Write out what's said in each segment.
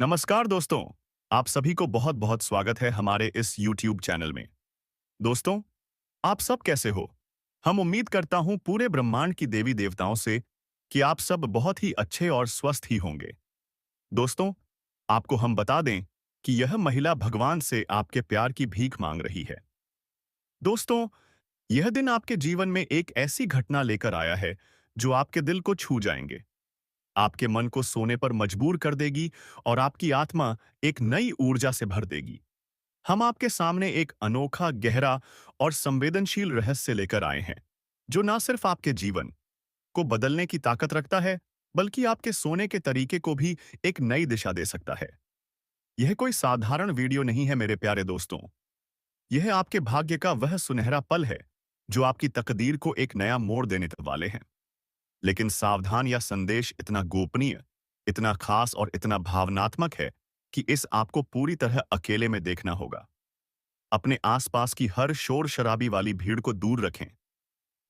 नमस्कार दोस्तों। आप सभी को बहुत बहुत स्वागत है हमारे इस YouTube चैनल में। दोस्तों, आप सब कैसे हो? हम उम्मीद करता हूं पूरे ब्रह्मांड की देवी देवताओं से कि आप सब बहुत ही अच्छे और स्वस्थ ही होंगे। दोस्तों, आपको हम बता दें कि यह महिला भगवान से आपके प्यार की भीख मांग रही है। दोस्तों, यह दिन आपके जीवन में एक ऐसी घटना लेकर आया है जो आपके दिल को छू जाएंगे, आपके मन को सोने पर मजबूर कर देगी और आपकी आत्मा एक नई ऊर्जा से भर देगी। हम आपके सामने एक अनोखा, गहरा और संवेदनशील रहस्य लेकर आए हैं, जो न सिर्फ आपके जीवन को बदलने की ताकत रखता है, बल्कि आपके सोने के तरीके को भी एक नई दिशा दे सकता है। यह कोई साधारण वीडियो नहीं है मेरे प्यारे दोस्तों। यह आपके भाग्य का वह सुनहरा पल है, जो आपकी तकदीर को एक नया मोड़ देने वाले हैं। लेकिन सावधान, यह संदेश इतना गोपनीय, इतना खास और इतना भावनात्मक है कि इस आपको पूरी तरह अकेले में देखना होगा। अपने आसपास की हर शोर शराबी वाली भीड़ को दूर रखें।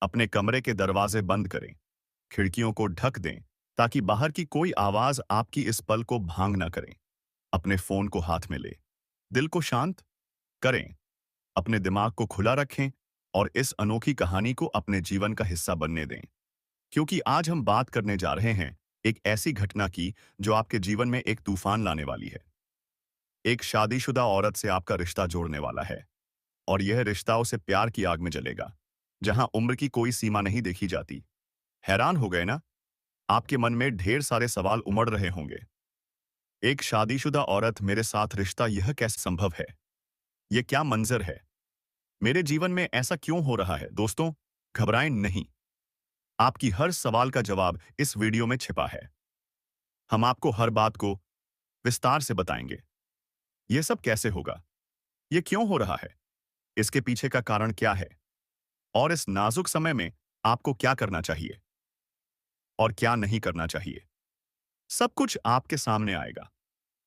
अपने कमरे के दरवाजे बंद करें, खिड़कियों को ढक दें, ताकि बाहर की कोई आवाज आपकी इस पल को भांग ना करें। अपने फोन को हाथ में ले, दिल को शांत करें, अपने दिमाग को खुला रखें और इस अनोखी कहानी को अपने जीवन का हिस्सा बनने दें। क्योंकि आज हम बात करने जा रहे हैं एक ऐसी घटना की जो आपके जीवन में एक तूफान लाने वाली है। एक शादीशुदा औरत से आपका रिश्ता जोड़ने वाला है, और यह रिश्ता उसे प्यार की आग में जलेगा, जहां उम्र की कोई सीमा नहीं देखी जाती। हैरान हो गए ना? आपके मन में ढेर सारे सवाल उमड़ रहे होंगे। एक शादीशुदा औरत मेरे साथ रिश्ता, यह कैसे संभव है? यह क्या मंजर है? मेरे जीवन में ऐसा क्यों हो रहा है? दोस्तों, घबराएं नहीं। आपकी हर सवाल का जवाब इस वीडियो में छिपा है। हम आपको हर बात को विस्तार से बताएंगे। यह सब कैसे होगा? यह क्यों हो रहा है? इसके पीछे का कारण क्या है? और इस नाजुक समय में आपको क्या करना चाहिए और क्या नहीं करना चाहिए? सब कुछ आपके सामने आएगा।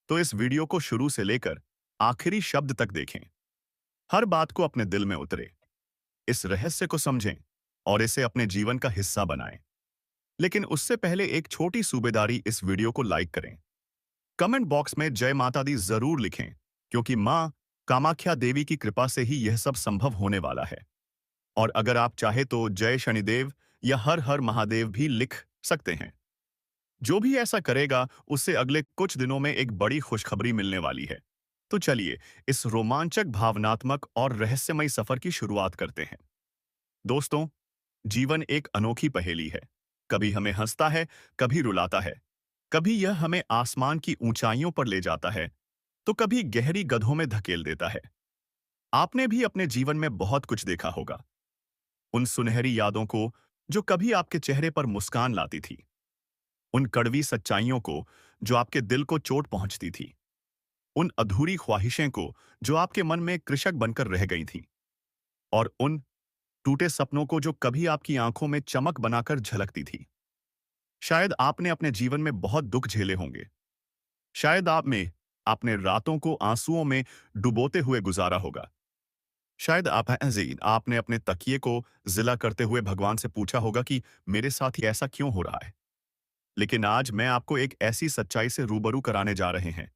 तो इस वीडियो को शुरू से लेकर आखिरी शब्द तक देखें। हर बात को अपने दिल में उतरे, इस रहस्य को समझें और इसे अपने जीवन का हिस्सा बनाएं। लेकिन उससे पहले एक छोटी सूबेदारी, इस वीडियो को लाइक करें। कमेंट बॉक्स में जय माता दी जरूर लिखें, क्योंकि मां कामाख्या देवी की कृपा से ही यह सब संभव होने वाला है। और अगर आप चाहे तो जय शनिदेव या हर हर महादेव भी लिख सकते हैं। जो भी ऐसा करेगा, उससे अगले कुछ दिनों में एक बड़ी खुशखबरी मिलने वाली है। तो चलिए, इस रोमांचक, भावनात्मक और रहस्यमय सफर की शुरुआत करते हैं। दोस्तों, जीवन एक अनोखी पहेली है। कभी हमें हंसता है, कभी रुलाता है। कभी यह हमें आसमान की ऊंचाइयों पर ले जाता है, तो कभी गहरी गड्ढों में धकेल देता है। आपने भी अपने जीवन में बहुत कुछ देखा होगा। उन सुनहरी यादों को जो कभी आपके चेहरे पर मुस्कान लाती थी। उन कड़वी सच्चाइयों को जो आपके दिल को चोट पहुंचती थी। उन अधूरी ख्वाहिशें को जो आपके मन में कृषक बनकर रह गई थीं। और उन टूटे सपनों को जो कभी आपकी आंखों में चमक बनाकर झलकती थी। शायद आपने अपने जीवन में बहुत दुख झेले होंगे। शायद आपने रातों को आंसुओं में डुबोते हुए गुजारा होगा। शायद आपने अपने तकिए को जिला करते हुए भगवान से पूछा होगा कि मेरे साथ ही ऐसा क्यों हो रहा है। लेकिन आज मैं आपको एक ऐसी सच्चाई से रूबरू कराने जा रहे हैं,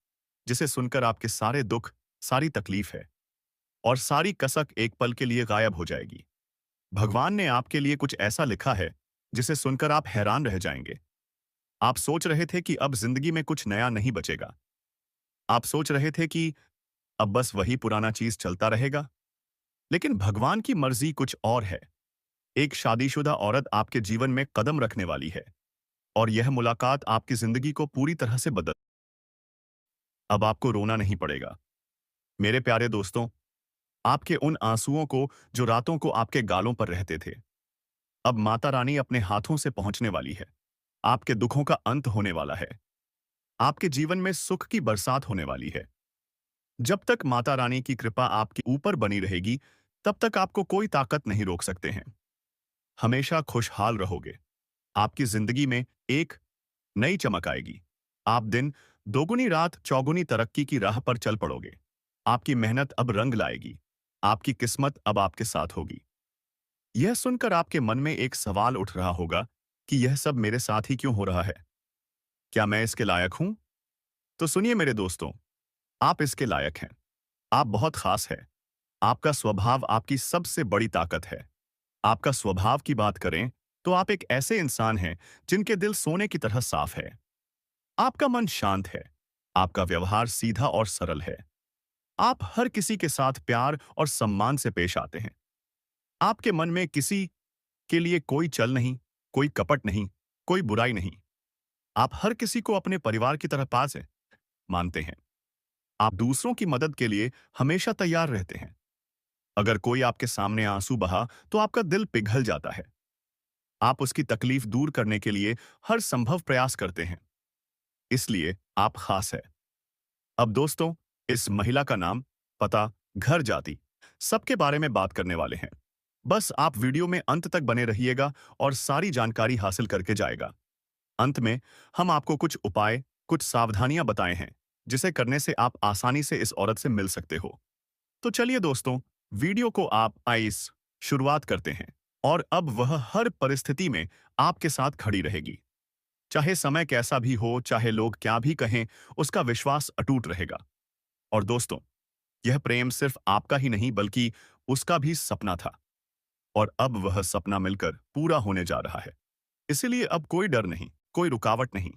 जिसे सुनकर आपके सारे दुख, सारी तकलीफ है और सारी कसक एक पल के लिए गायब हो जाएगी। भगवान ने आपके लिए कुछ ऐसा लिखा है, जिसे सुनकर आप हैरान रह जाएंगे। आप सोच रहे थे कि अब जिंदगी में कुछ नया नहीं बचेगा। आप सोच रहे थे कि अब बस वही पुराना चीज चलता रहेगा। लेकिन भगवान की मर्जी कुछ और है। एक शादीशुदा औरत आपके जीवन में कदम रखने वाली है, और यह मुलाकात आपकी जिंदगी को पूरी तरह से बदल। अब आपको रोना नहीं पड़ेगा। मेरे प्यारे दोस्तों, आपके उन आंसुओं को जो रातों को आपके गालों पर रहते थे, अब माता रानी अपने हाथों से पहुंचने वाली है। आपके दुखों का अंत होने वाला है। आपके जीवन में सुख की बरसात होने वाली है। जब तक माता रानी की कृपा आपके ऊपर बनी रहेगी, तब तक आपको कोई ताकत नहीं रोक सकते हैं। हमेशा खुशहाल रहोगे। आपकी जिंदगी में एक नई चमक आएगी। आप दिन दोगुनी, रात चौगुनी तरक्की की राह पर चल पड़ोगे। आपकी मेहनत अब रंग लाएगी। आपकी किस्मत अब आपके साथ होगी। यह सुनकर आपके मन में एक सवाल उठ रहा होगा कि यह सब मेरे साथ ही क्यों हो रहा है? क्या मैं इसके लायक हूं? तो सुनिए मेरे दोस्तों, आप इसके लायक हैं। आप बहुत खास हैं। आपका स्वभाव आपकी सबसे बड़ी ताकत है। आपका स्वभाव की बात करें, तो आप एक ऐसे इंसान हैं जिनके दिल सोने की तरह साफ है। आपका मन शांत है। आपका व्यवहार सीधा और सरल है। आप हर किसी के साथ प्यार और सम्मान से पेश आते हैं। आपके मन में किसी के लिए कोई चल नहीं, कोई कपट नहीं, कोई बुराई नहीं। आप हर किसी को अपने परिवार की तरह पास है, मानते हैं। आप दूसरों की मदद के लिए हमेशा तैयार रहते हैं। अगर कोई आपके सामने आंसू बहा, तो आपका दिल पिघल जाता है। आप उसकी तकलीफ दूर करने के लिए हर संभव प्रयास करते हैं। इसलिए आप खास है। अब दोस्तों, इस महिला का नाम, पता, घर, जाति, सबके बारे में बात करने वाले हैं। बस आप वीडियो में अंत तक बने रहिएगा और सारी जानकारी हासिल करके जाएगा। अंत में हम आपको कुछ उपाय, कुछ सावधानियां बताए हैं, जिसे करने से आप आसानी से इस औरत से मिल सकते हो। तो चलिए दोस्तों, वीडियो को आप आइस शुरुआत करते हैं। और अब वह हर परिस्थिति में आपके साथ खड़ी रहेगी। चाहे समय कैसा भी हो, चाहे लोग क्या भी कहें, उसका विश्वास अटूट रहेगा। और दोस्तों, यह प्रेम सिर्फ आपका ही नहीं बल्कि उसका भी सपना था। और अब वह सपना मिलकर पूरा होने जा रहा है। इसलिए अब कोई डर नहीं, कोई रुकावट नहीं।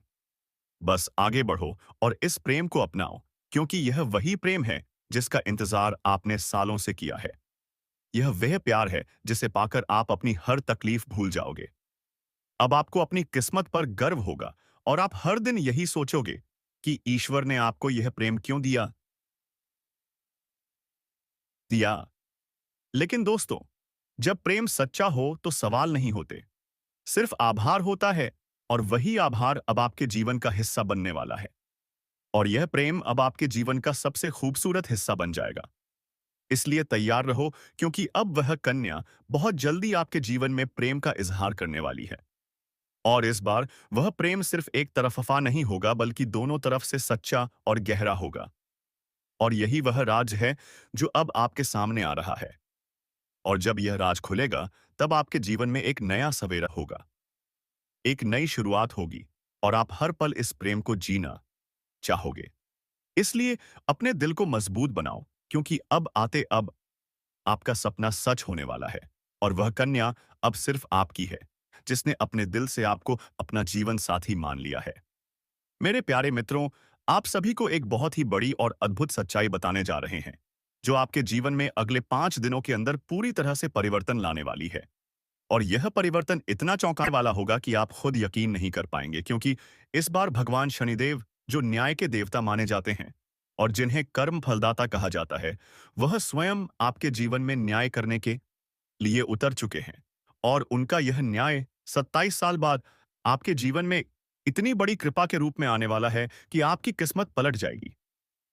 बस आगे बढ़ो और इस प्रेम को अपनाओ, क्योंकि यह वही प्रेम है जिसका इंतजार आपने सालों से किया है। यह वह प्यार है जिसे पाकर आप अपनी हर तकलीफ भूल जाओगे। अब आपको अपनी किस्मत पर गर्व होगा और आप हर दिन यही सोचोगे कि ईश्वर ने आपको यह प्रेम क्यों दिया। लेकिन दोस्तों, जब प्रेम सच्चा हो तो सवाल नहीं होते, सिर्फ आभार होता है। और वही आभार अब आपके जीवन का हिस्सा बनने वाला है। और यह प्रेम अब आपके जीवन का सबसे खूबसूरत हिस्सा बन जाएगा। इसलिए तैयार रहो, क्योंकि अब वह कन्या बहुत जल्दी आपके जीवन में प्रेम का इजहार करने वाली है। और इस बार वह प्रेम सिर्फ एक तरफा नहीं होगा, बल्कि दोनों तरफ से सच्चा और गहरा होगा। और यही वह राज है जो अब आपके सामने आ रहा है। और जब यह राज खुलेगा, तब आपके जीवन में एक नया सवेरा होगा, एक नई शुरुआत होगी। और आप हर पल इस प्रेम को जीना चाहोगे। इसलिए अपने दिल को मजबूत बनाओ, क्योंकि अब आपका सपना सच होने वाला है। और वह कन्या अब सिर्फ आपकी है, जिसने अपने दिल से आपको अपना जीवन साथी मान लिया है। मेरे प्यारे मित्रों, आप सभी को एक बहुत ही बड़ी और अद्भुत सच्चाई बताने जा रहे हैं, जो आपके जीवन में अगले 5 दिनों के अंदर पूरी तरह से परिवर्तन लाने वाली है। और यह परिवर्तन इतना चौंकाने वाला होगा कि आप खुद यकीन नहीं कर पाएंगे, क्योंकि इस बार भगवान शनिदेव, जो न्याय के देवता माने जाते हैं और जिन्हें कर्म फलदाता कहा जाता है, वह स्वयं आपके जीवन में न्याय करने के लिए उतर चुके हैं। और उनका यह न्याय 27 साल बाद आपके जीवन में इतनी बड़ी कृपा के रूप में आने वाला है कि आपकी किस्मत पलट जाएगी।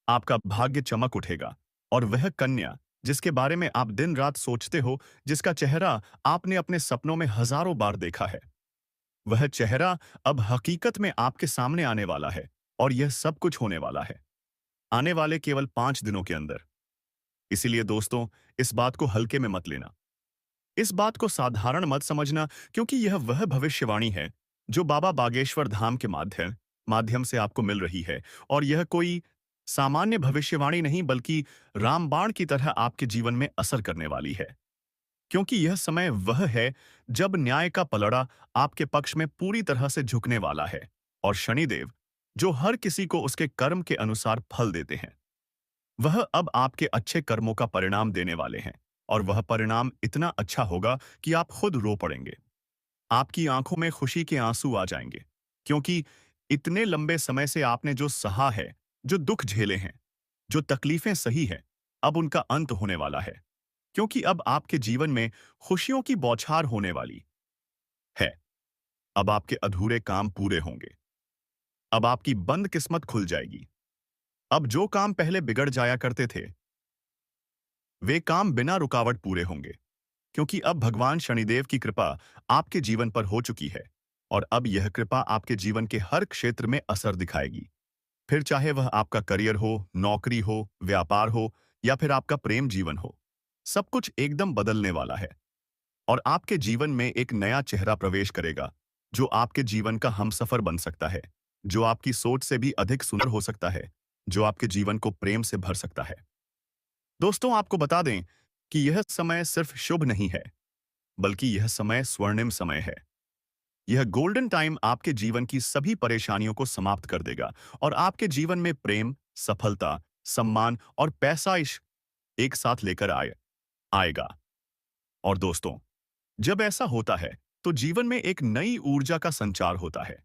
आपका भाग्य चमक उठेगा। और वह कन्या, जिसके बारे में आप दिन रात सोचते हो, जिसका चेहरा आपने अपने सपनों में हजारों बार देखा है, वह चेहरा अब हकीकत में आपके सामने आने वाला है। और यह सब कुछ होने वाला है आने वाले केवल 5 दिनों के अंदर। इसीलिए दोस्तों, इस बात को हल्के में मत लेना। इस बात को साधारण मत समझना, क्योंकि यह वह भविष्यवाणी है जो बाबा बागेश्वर धाम के माध्यम से आपको मिल रही है। और यह कोई सामान्य भविष्यवाणी नहीं, बल्कि रामबाण की तरह आपके जीवन में असर करने वाली है। क्योंकि यह समय वह है जब न्याय का पलड़ा आपके पक्ष में पूरी तरह से झुकने वाला है। और शनिदेव, जो हर किसी को उसके कर्म के अनुसार फल देते हैं, वह अब आपके अच्छे कर्मों का परिणाम देने वाले हैं। और वह परिणाम इतना अच्छा होगा कि आप खुद रो पड़ेंगे। आपकी आंखों में खुशी के आंसू आ जाएंगे, क्योंकि इतने लंबे समय से आपने जो सहा है, जो दुख झेले हैं, जो तकलीफें सही हैं, अब उनका अंत होने वाला है। क्योंकि अब आपके जीवन में खुशियों की बौछार होने वाली है। अब आपके अधूरे काम पूरे होंगे। अब आपकी बंद किस्मत खुल जाएगी। अब जो काम पहले बिगड़ जाया करते थे, वे काम बिना रुकावट पूरे होंगे। क्योंकि अब भगवान शनिदेव की कृपा आपके जीवन पर हो चुकी है। और अब यह कृपा आपके जीवन के हर क्षेत्र में असर दिखाएगी। फिर चाहे वह आपका करियर हो, नौकरी हो, व्यापार हो, या फिर आपका प्रेम जीवन हो, सब कुछ एकदम बदलने वाला है। और आपके जीवन में एक नया चेहरा प्रवेश करेगा, जो आपके जीवन का हमसफर बन सकता है। जो आपकी सोच से भी अधिक सुंदर हो सकता है, जो आपके जीवन को प्रेम से भर सकता है। दोस्तों, आपको बता दें कि यह समय सिर्फ शुभ नहीं है, बल्कि यह समय स्वर्णिम समय है। यह गोल्डन टाइम आपके जीवन की सभी परेशानियों को समाप्त कर देगा और आपके जीवन में प्रेम, सफलता, सम्मान और पैसा एक साथ लेकर आएगा। और दोस्तों, जब ऐसा होता है, तो जीवन में एक नई ऊर्जा का संचार होता है,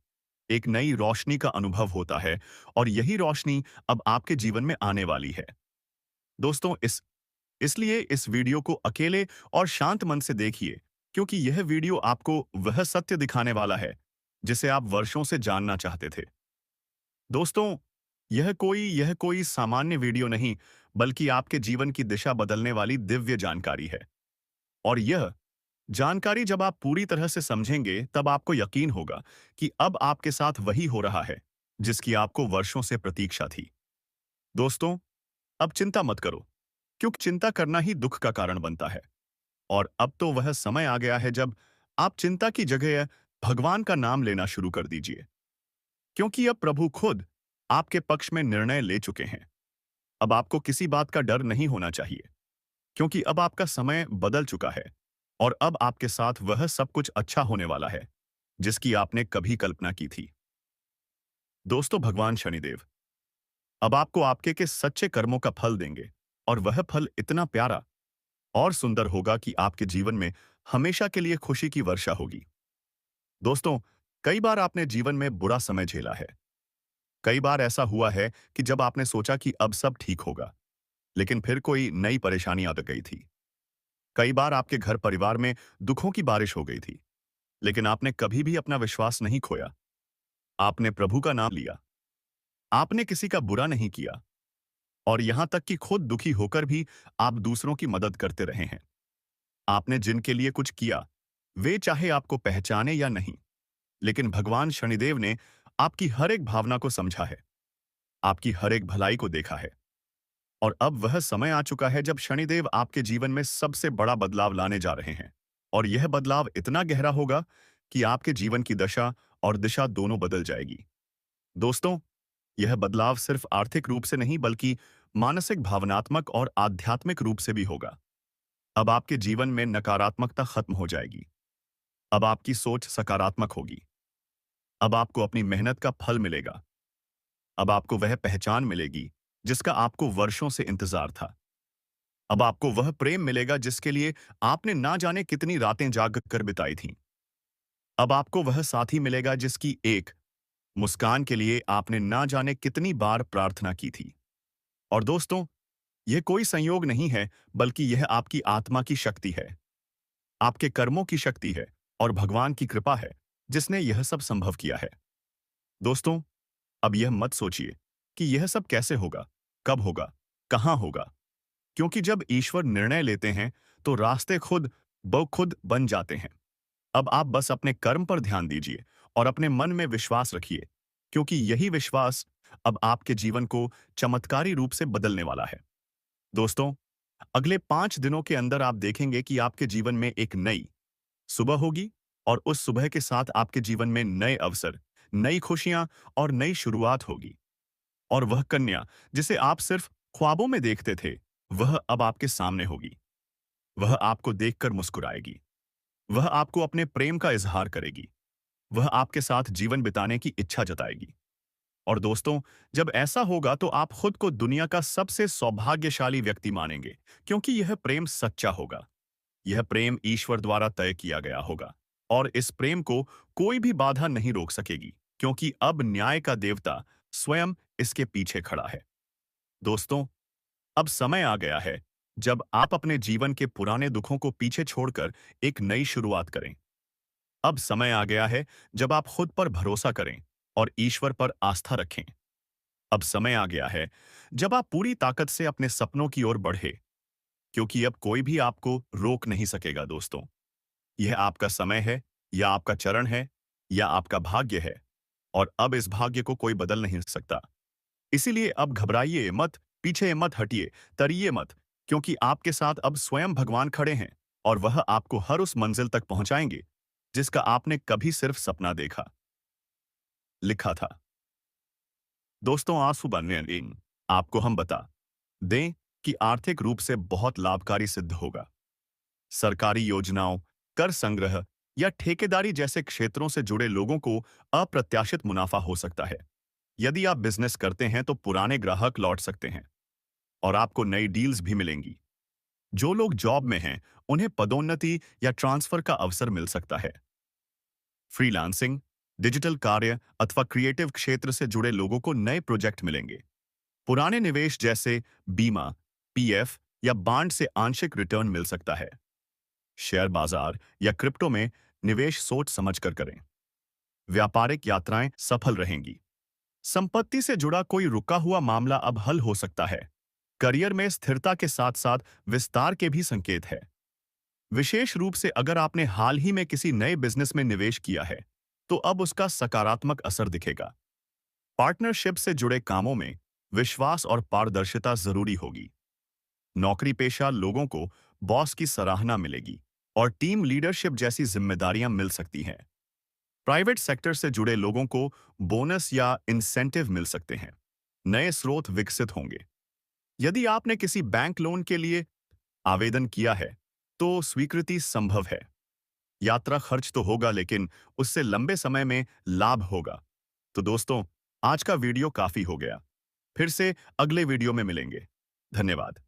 एक नई रोशनी का अनुभव होता है और यही रोशनी अब आपके जीवन में आने वाली है। दोस्तों, इसलिए इस वीडियो को अकेले और शांत मन से देखिए, क्योंकि यह वीडियो आपको वह सत्य दिखाने वाला है, जिसे आप वर्षों से जानना चाहते थे। दोस्तों, यह कोई सामान्य वीडियो नहीं, बल्कि आपके जीवन की दिशा बदलने वाली दिव्य जानकारी है। और यह जानकारी जब आप पूरी तरह से समझेंगे, तब आपको यकीन होगा कि अब आपके साथ वही हो रहा है, जिसकी आपको वर्षों से प्रतीक्षा थी। दोस्तों, अब चिंता मत करो, क्योंकि चिंता करना ही दुख का कारण बनता है। और अब तो वह समय आ गया है जब आप चिंता की जगह भगवान का नाम लेना शुरू कर दीजिए, क्योंकि अब प्रभु खुद आपके पक्ष में निर्णय ले चुके हैं। अब आपको किसी बात का डर नहीं होना चाहिए, क्योंकि अब आपका समय बदल चुका है और अब आपके साथ वह सब कुछ अच्छा होने वाला है, जिसकी आपने कभी कल्पना की थी। दोस्तों, भगवान शनिदेव अब आपको आपके के सच्चे कर्मों का फल देंगे और वह फल इतना प्यारा और सुंदर होगा कि आपके जीवन में हमेशा के लिए खुशी की वर्षा होगी। दोस्तों, कई बार आपने जीवन में बुरा समय झेला है। कई बार ऐसा हुआ है कि जब आपने सोचा कि अब सब ठीक होगा, लेकिन फिर कोई नई परेशानी आ गई थी। कई बार आपके घर परिवार में दुखों की बारिश हो गई थी, लेकिन आपने कभी भी अपना विश्वास नहीं खोया। आपने प्रभु का नाम लिया। आपने किसी का बुरा नहीं किया और यहां तक कि खुद दुखी होकर भी आप दूसरों की मदद करते रहे हैं। आपने जिनके लिए कुछ किया, वे चाहे आपको पहचाने या नहीं, लेकिन भगवान शनिदेव ने आपकी हर एक भावना को समझा है, आपकी हर एक भलाई को देखा है। और अब वह समय आ चुका है जब शनिदेव आपके जीवन में सबसे बड़ा बदलाव लाने जा रहे हैं। और यह बदलाव इतना गहरा होगा कि आपके जीवन की दशा और दिशा दोनों बदल जाएगी। दोस्तों, यह बदलाव सिर्फ आर्थिक रूप से नहीं, बल्कि मानसिक, भावनात्मक और आध्यात्मिक रूप से भी होगा। अब आपके जीवन में नकारात्मकता खत्म हो जाएगी। अब आपकी सोच सकारात्मक होगी। अब आपको अपनी मेहनत का फल मिलेगा। अब आपको वह पहचान मिलेगी जिसका आपको वर्षों से इंतजार था। अब आपको वह प्रेम मिलेगा जिसके लिए आपने ना जाने कितनी रातें जाग कर बिताई थीं। अब आपको वह साथी मिलेगा जिसकी एक मुस्कान के लिए आपने ना जाने कितनी बार प्रार्थना की थी। और दोस्तों, यह कोई संयोग नहीं है, बल्कि यह आपकी आत्मा की शक्ति है, आपके कर्मों की शक्ति है और भगवान की कृपा है, जिसने यह सब संभव किया है। दोस्तों, अब यह मत सोचिए कि यह सब कैसे होगा, कब होगा, कहां होगा, क्योंकि जब ईश्वर निर्णय लेते हैं, तो रास्ते खुद ब खुद बन जाते हैं। अब आप बस अपने कर्म पर ध्यान दीजिए और अपने मन में विश्वास रखिए, क्योंकि यही विश्वास अब आपके जीवन को चमत्कारी रूप से बदलने वाला है। दोस्तों, अगले 5 दिनों के अंदर आप देखेंगे कि आपके जीवन में एक नई सुबह होगी और उस सुबह के साथ आपके जीवन में नए अवसर, नई खुशियां और नई शुरुआत होगी। और वह कन्या जिसे आप सिर्फ ख्वाबों में देखते थे, वह अब आपके सामने होगी। वह आपको देखकर मुस्कुराएगी। वह आपको अपने प्रेम का इजहार करेगी। वह आपके साथ जीवन बिताने की इच्छा जताएगी। और दोस्तों, जब ऐसा होगा तो आप खुद को दुनिया का सबसे सौभाग्यशाली व्यक्ति मानेंगे, क्योंकि यह प्रेम सच्चा होगा। यह प्रेम ईश्वर द्वारा तय किया गया होगा और इस प्रेम को कोई भी बाधा नहीं रोक सकेगी, क्योंकि अब न्याय का देवता स्वयं इसके पीछे खड़ा है। दोस्तों, अब समय आ गया है जब आप अपने जीवन के पुराने दुखों को पीछे छोड़कर एक नई शुरुआत करें। अब समय आ गया है जब आप खुद पर भरोसा करें और ईश्वर पर आस्था रखें। अब समय आ गया है जब आप पूरी ताकत से अपने सपनों की ओर बढ़े, क्योंकि अब कोई भी आपको रोक नहीं सकेगा। दोस्तों, यह आपका समय है, या आपका चरण है, या आपका भाग्य है, और अब इस भाग्य को कोई बदल नहीं सकता। इसीलिए अब घबराइए मत, पीछे मत हटिए, तरिए मत, क्योंकि आपके साथ अब स्वयं भगवान खड़े हैं और वह आपको हर उस मंजिल तक पहुंचाएंगे जिसका आपने कभी सिर्फ सपना देखा लिखा था। दोस्तों, आंसू बनने इन आपको हम बता दें कि आर्थिक रूप से बहुत लाभकारी सिद्ध होगा। सरकारी योजनाओं, कर संग्रह या ठेकेदारी जैसे क्षेत्रों से जुड़े लोगों को अप्रत्याशित मुनाफा हो सकता है। यदि आप बिजनेस करते हैं तो पुराने ग्राहक लौट सकते हैं और आपको नई डील्स भी मिलेंगी। जो लोग जॉब में हैं, उन्हें पदोन्नति या ट्रांसफर का अवसर मिल सकता है। फ्रीलांसिंग, डिजिटल कार्य अथवा क्रिएटिव क्षेत्र से जुड़े लोगों को नए प्रोजेक्ट मिलेंगे। पुराने निवेश जैसे बीमा, पीएफ या बांड से आंशिक रिटर्न मिल सकता है। शेयर बाजार या क्रिप्टो में निवेश सोच समझकर करें। व्यापारिक यात्राएं सफल रहेंगी। संपत्ति से जुड़ा कोई रुका हुआ मामला अब हल हो सकता है। करियर में स्थिरता के साथ साथ विस्तार के भी संकेत है। विशेष रूप से अगर आपने हाल ही में किसी नए बिजनेस में निवेश किया है, तो अब उसका सकारात्मक असर दिखेगा। पार्टनरशिप से जुड़े कामों में विश्वास और पारदर्शिता जरूरी होगी। नौकरी पेशा लोगों को बॉस की सराहना मिलेगी और टीम लीडरशिप जैसी जिम्मेदारियां मिल सकती हैं। प्राइवेट सेक्टर से जुड़े लोगों को बोनस या इंसेंटिव मिल सकते हैं। नए स्रोत विकसित होंगे। यदि आपने किसी बैंक लोन के लिए आवेदन किया है, तो स्वीकृति संभव है। यात्रा खर्च तो होगा, लेकिन उससे लंबे समय में लाभ होगा। तो दोस्तों, आज का वीडियो काफी हो गया। फिर से अगले वीडियो में मिलेंगे। धन्यवाद।